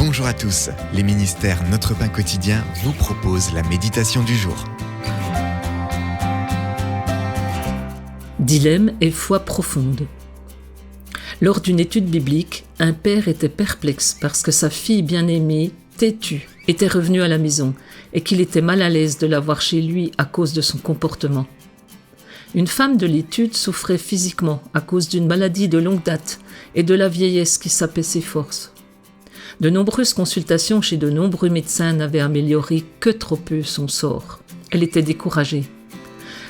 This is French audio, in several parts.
Bonjour à tous, les ministères Notre Pain Quotidien vous proposent la méditation du jour. Dilemme et foi profonde. Lors d'une étude biblique, un père était perplexe parce que sa fille bien-aimée, têtue, était revenue à la maison et qu'il était mal à l'aise de la voir chez lui à cause de son comportement. Une femme de l'étude souffrait physiquement à cause d'une maladie de longue date et de la vieillesse qui sapait ses forces. De nombreuses consultations chez de nombreux médecins n'avaient amélioré que trop peu son sort. Elle était découragée.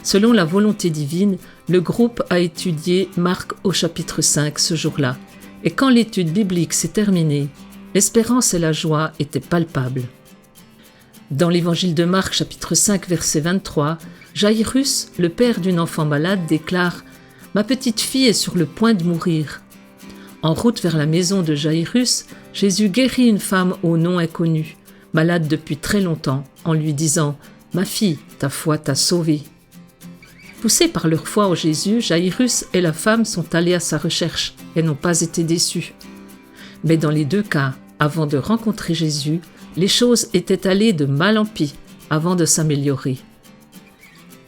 Selon la volonté divine, le groupe a étudié Marc au chapitre 5 ce jour-là. Et quand l'étude biblique s'est terminée, l'espérance et la joie étaient palpables. Dans l'évangile de Marc, chapitre 5, verset 23, Jaïrus, le père d'une enfant malade, déclare « Ma petite fille est sur le point de mourir ». En route vers la maison de Jaïrus, Jésus guérit une femme au nom inconnu, malade depuis très longtemps, en lui disant « Ma fille, ta foi t'a sauvée ». Poussés par leur foi en Jésus, Jaïrus et la femme sont allés à sa recherche et n'ont pas été déçus. Mais dans les deux cas, avant de rencontrer Jésus, les choses étaient allées de mal en pis avant de s'améliorer.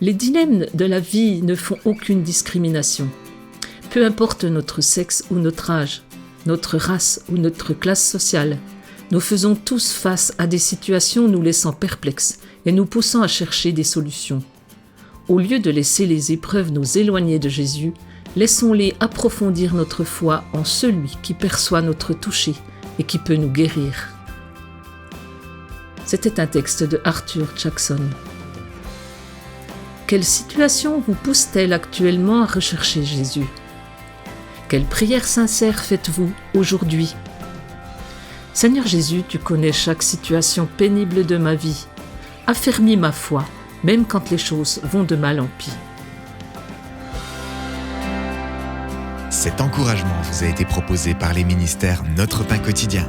Les dilemmes de la vie ne font aucune discrimination. Peu importe notre sexe ou notre âge, notre race ou notre classe sociale, nous faisons tous face à des situations nous laissant perplexes et nous poussant à chercher des solutions. Au lieu de laisser les épreuves nous éloigner de Jésus, laissons-les approfondir notre foi en celui qui perçoit notre toucher et qui peut nous guérir. C'était un texte de Arthur Jackson. Quelle situation vous pousse-t-elle actuellement à rechercher Jésus ? Quelle prière sincère faites-vous aujourd'hui ? Seigneur Jésus, tu connais chaque situation pénible de ma vie. Affermis ma foi, même quand les choses vont de mal en pis. Cet encouragement vous a été proposé par les ministères Notre Pain Quotidien.